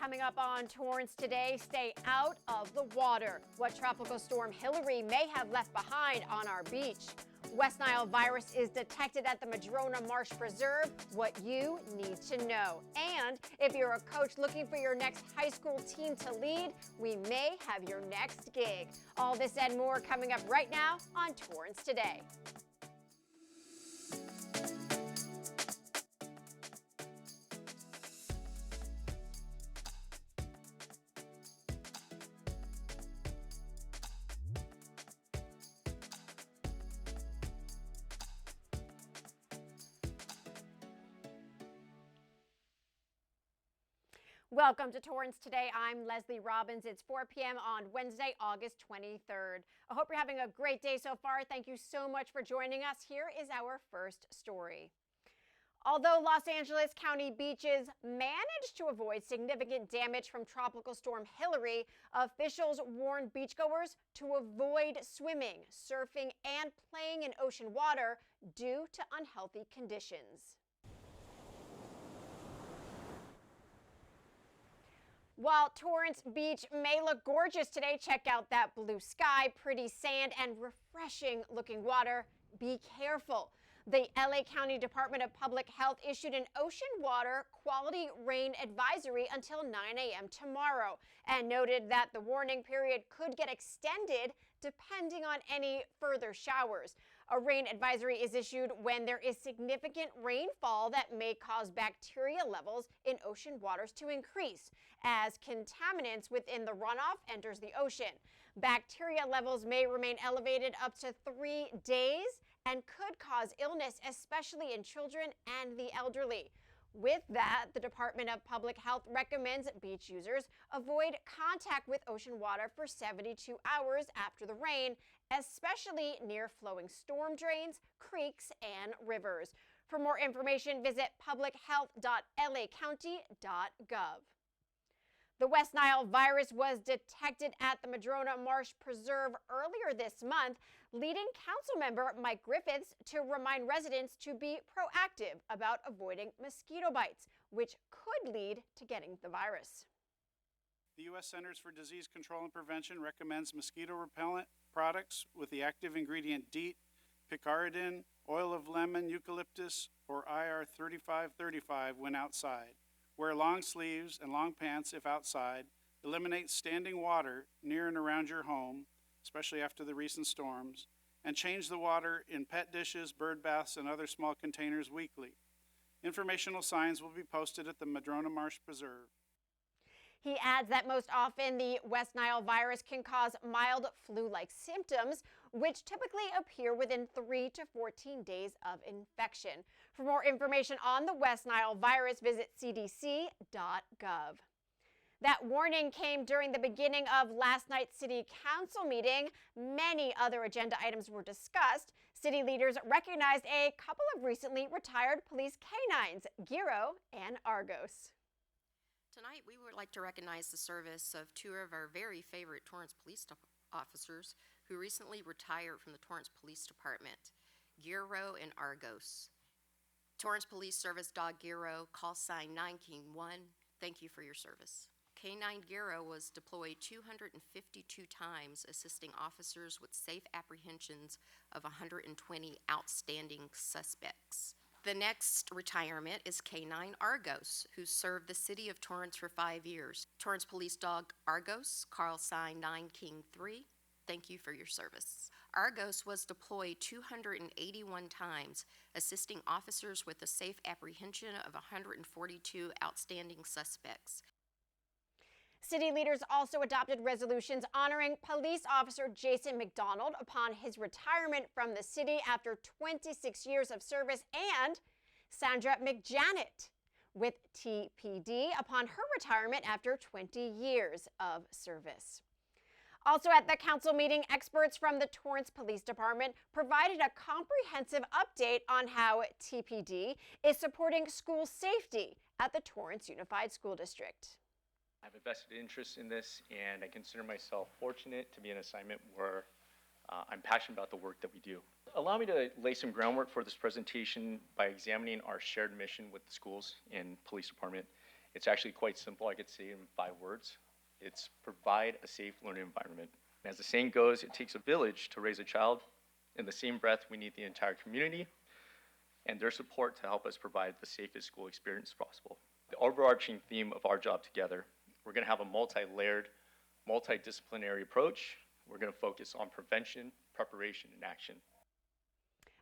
coming up on Torrance Today. Stay out of the water. What Tropical Storm Hillary may have left behind on our beach. West Nile virus is detected at the Madrona Marsh Preserve. What you need to know. And if you're a coach looking for your next high school team to lead, we may have your next gig. All this and more coming up right now on Torrance Today. Welcome to Torrance Today. I'm Leslie Robbins. It's 4 p.m. on Wednesday, August 23rd. I hope you're having a great day so far. Thank you so much for joining us. Here is our first story. Although Los Angeles County beaches managed to avoid significant damage from Tropical Storm Hillary, officials warned beachgoers to avoid swimming, surfing, and playing in ocean water due to unhealthy conditions. While Torrance Beach may look gorgeous today, check out that blue sky, pretty sand, and refreshing looking water. Be careful. The LA County Department of Public Health issued an ocean water quality rain advisory until 9 a.m. tomorrow and noted that the warning period could get extended depending on any further showers. A rain advisory is issued when there is significant rainfall that may cause bacteria levels in ocean waters to increase as contaminants within the runoff enters the ocean. Bacteria levels may remain elevated up to 3 days and could cause illness, especially in children and the elderly. With that, the Department of Public Health recommends beach users avoid contact with ocean water for 72 hours after the rain, especially near flowing storm drains, creeks, and rivers. For more information, visit publichealth.lacounty.gov. The West Nile virus was detected at the Madrona Marsh Preserve earlier this month, leading council member Mike Griffiths to remind residents to be proactive about avoiding mosquito bites, which could lead to getting the virus. The U.S. Centers for Disease Control and Prevention recommends mosquito repellent products with the active ingredient DEET, picaridin, oil of lemon, eucalyptus, or IR 3535 when outside. Wear long sleeves and long pants if outside. Eliminate standing water near and around your home, especially after the recent storms, and change the water in pet dishes, bird baths, and other small containers weekly. Informational signs will be posted at the Madrona Marsh Preserve. He adds that most often the West Nile virus can cause mild flu-like symptoms, which typically appear within 3 to 14 days of infection. For more information on the West Nile virus, visit cdc.gov. That warning came during the beginning of last night's City Council meeting. Many other agenda items were discussed. City leaders recognized a couple of recently retired police canines, Giro and Argos. Tonight, we would like to recognize the service of two of our very favorite Torrance police officers who recently retired from the Torrance Police Department, Giro and Argos. Torrance Police Service Dog Giro, call sign 9 King 1, thank you for your service. K9 Giro was deployed 252 times, assisting officers with safe apprehensions of 120 outstanding suspects. The next retirement is K9 Argos, who served the City of Torrance for 5 years. Torrance Police Dog Argos, call sign 9 King 3, thank you for your service. Argos was deployed 281 times, assisting officers with the safe apprehension of 142 outstanding suspects. City leaders also adopted resolutions honoring police officer Jason McDonald upon his retirement from the city after 26 years of service, and Sandra McJanet with TPD upon her retirement after 20 years of service. Also at the council meeting, experts from the Torrance Police Department provided a comprehensive update on how TPD is supporting school safety at the Torrance Unified School District. I have a vested interest in this, and I consider myself fortunate to be in an assignment where I'm passionate about the work that we do. Allow me to lay some groundwork for this presentation by examining our shared mission with the schools and police department It's actually quite simple. I could say it in 5 words. It's provide a safe learning environment. And as the saying goes, it takes a village to raise a child. In the same breath, we need the entire community and their support to help us provide the safest school experience possible. The overarching theme of our job together, we're going to have a multi-layered, multidisciplinary approach. We're going to focus on prevention, preparation, and action.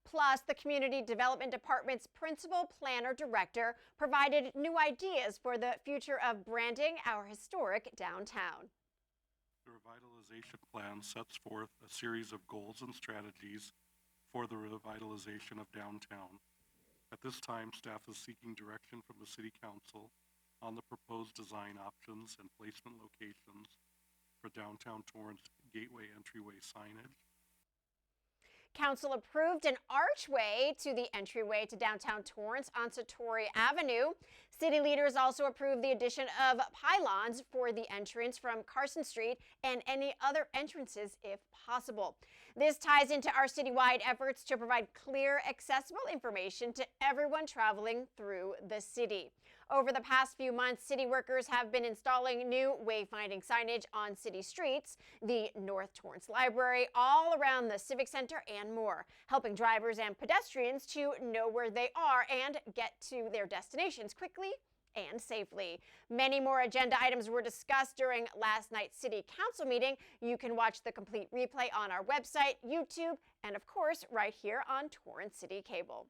Plus, the Community Development Department's Principal Planner Director provided new ideas for the future of branding our historic downtown. The revitalization plan sets forth a series of goals and strategies for the revitalization of downtown. At this time, staff is seeking direction from the City Council on the proposed design options and placement locations for downtown Torrance gateway entryway signage. Council approved an archway to the entryway to downtown Torrance on Satori Avenue. City leaders also approved the addition of pylons for the entrance from Carson Street and any other entrances if possible. This ties into our citywide efforts to provide clear, accessible information to everyone traveling through the city. Over the past few months, city workers have been installing new wayfinding signage on city streets, the North Torrance Library, all around the Civic Center, and more, helping drivers and pedestrians to know where they are and get to their destinations quickly and safely. Many more agenda items were discussed during last night's City Council meeting. You can watch the complete replay on our website, YouTube, and of course, right here on Torrance City Cable.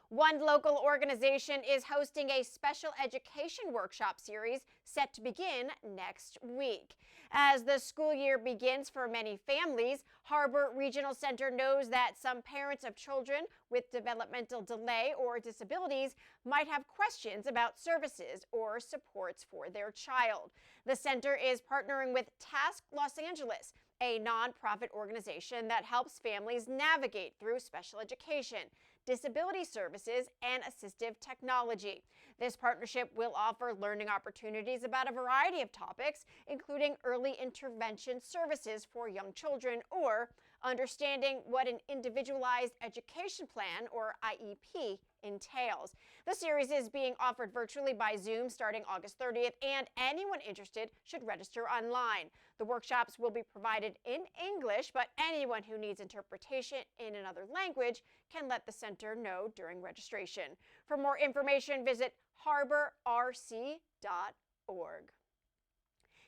One local organization is hosting a special education workshop series set to begin next week. As the school year begins for many families, Harbor Regional Center knows that some parents of children with developmental delay or disabilities might have questions about services or supports for their child. The center is partnering with Task Los Angeles, a nonprofit organization that helps families navigate through special education, disability services, and assistive technology. This partnership will offer learning opportunities about a variety of topics, including early intervention services for young children or understanding what an individualized education plan, or IEP, entails. The series is being offered virtually by Zoom starting August 30th, and anyone interested should register online. The workshops will be provided in English, but anyone who needs interpretation in another language can let the center know during registration. For more information, visit harborrc.org.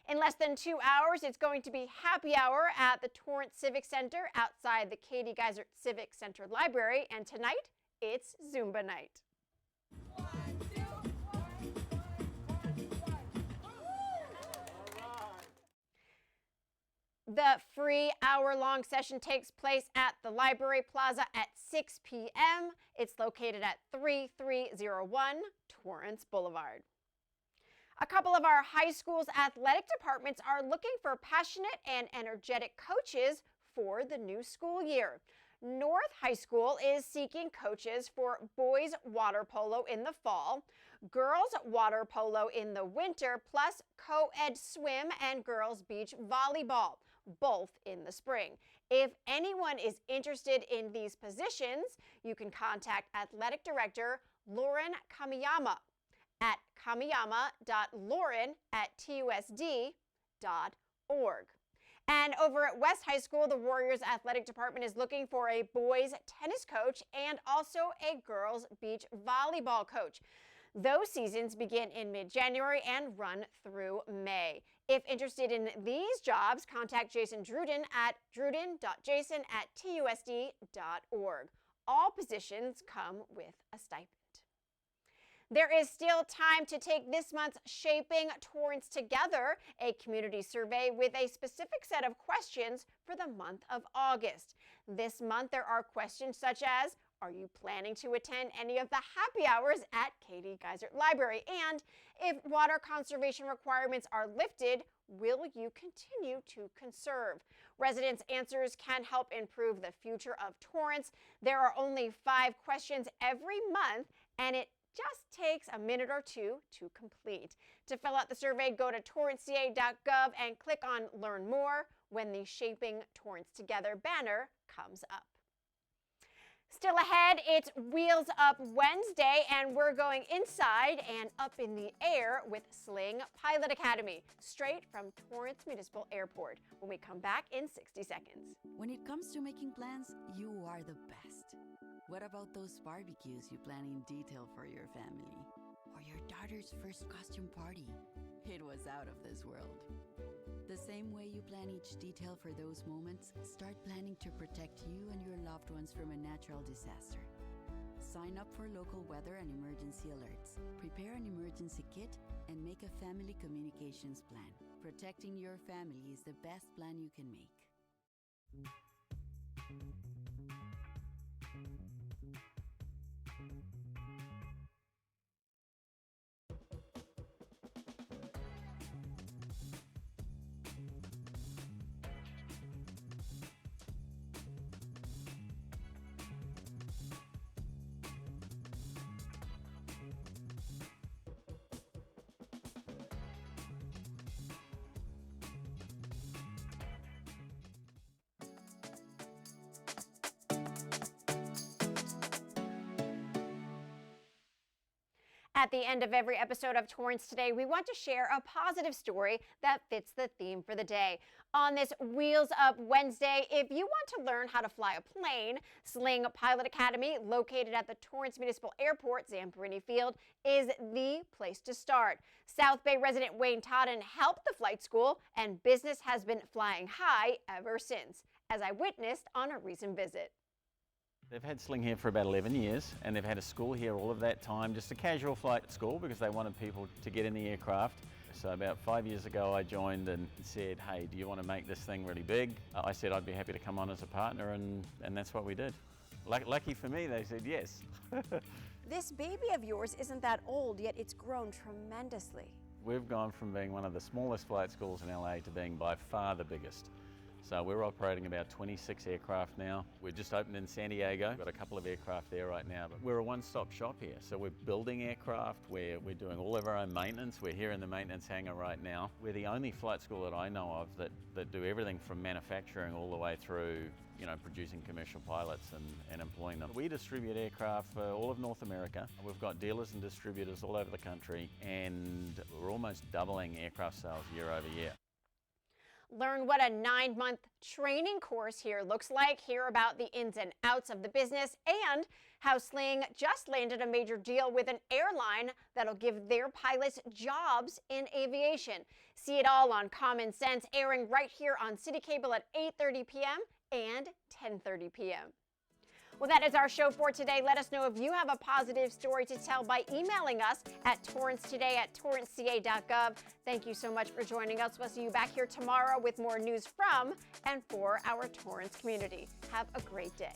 In less than 2 hours, it's going to be happy hour at the Torrance Civic Center outside the Katie Geisert Civic Center Library, and tonight, it's Zumba night. The free hour-long session takes place at the Library Plaza at 6 p.m. It's located at 3301 Torrance Boulevard. A couple of our high school's athletic departments are looking for passionate and energetic coaches for the new school year. North High School is seeking coaches for boys water polo in the fall, girls water polo in the winter, plus co-ed swim and girls beach volleyball, both in the spring. If anyone is interested in these positions, you can contact Athletic Director Lauren Kamiyama at kamiyama.lauren@tusd.org. And over at West High School, the Warriors Athletic Department is looking for a boys tennis coach and also a girls beach volleyball coach. Those seasons begin in mid-January and run through May. If interested in these jobs, contact Jason Druden at druden.jason@tusd.org. All positions come with a stipend. There is still time to take this month's Shaping Torrance Together, a community survey with a specific set of questions for the month of August. This month there are questions such as, are you planning to attend any of the happy hours at Katie Geisert Library? And if water conservation requirements are lifted, will you continue to conserve? Residents' answers can help improve the future of Torrance. There are only 5 questions every month, and it just takes a minute or two to complete. To fill out the survey, go to torranceca.gov and click on Learn More when the Shaping Torrance Together banner comes up. Still ahead, it's Wheels Up Wednesday, and we're going inside and up in the air with Sling Pilot Academy, straight from Torrance Municipal Airport, when we come back in 60 seconds. When it comes to making plans, you are the best. What about those barbecues you plan in detail for your family? Or your daughter's first costume party? It was out of this world. The same way you plan each detail for those moments, start planning to protect you and your loved ones from a natural disaster. Sign up for local weather and emergency alerts. Prepare an emergency kit and make a family communications plan. Protecting your family is the best plan you can make. At the end of every episode of Torrance Today, we want to share a positive story that fits the theme for the day. On this Wheels Up Wednesday, if you want to learn how to fly a plane, Sling Pilot Academy, located at the Torrance Municipal Airport, Zamperini Field, is the place to start. South Bay resident Wayne Totten helped the flight school, and business has been flying high ever since, as I witnessed on a recent visit. They've had Sling here for about 11 years, and they've had a school here all of that time, just a casual flight school because they wanted people to get in the aircraft. So about 5 years ago I joined and said, hey, do you want to make this thing really big? I said I'd be happy to come on as a partner, and that's what we did. Lucky for me, they said yes. This baby of yours isn't that old, yet it's grown tremendously. We've gone from being one of the smallest flight schools in LA to being by far the biggest. So we're operating about 26 aircraft now. We're just opened in San Diego. We've got a couple of aircraft there right now, but we're a one-stop shop here. So we're building aircraft, we're doing all of our own maintenance. We're here in the maintenance hangar right now. We're the only flight school that I know of that do everything from manufacturing all the way through, producing commercial pilots and employing them. We distribute aircraft for all of North America. We've got dealers and distributors all over the country, and we're almost doubling aircraft sales year over year. Learn what a 9-month training course here looks like, hear about the ins and outs of the business, and how Sling just landed a major deal with an airline that'll give their pilots jobs in aviation. See it all on Common Sense, airing right here on City Cable at 8:30 p.m. and 10:30 p.m. Well, that is our show for today. Let us know if you have a positive story to tell by emailing us at torrancetoday@torranceca.gov. Thank you so much for joining us. We'll see you back here tomorrow with more news from and for our Torrance community. Have a great day.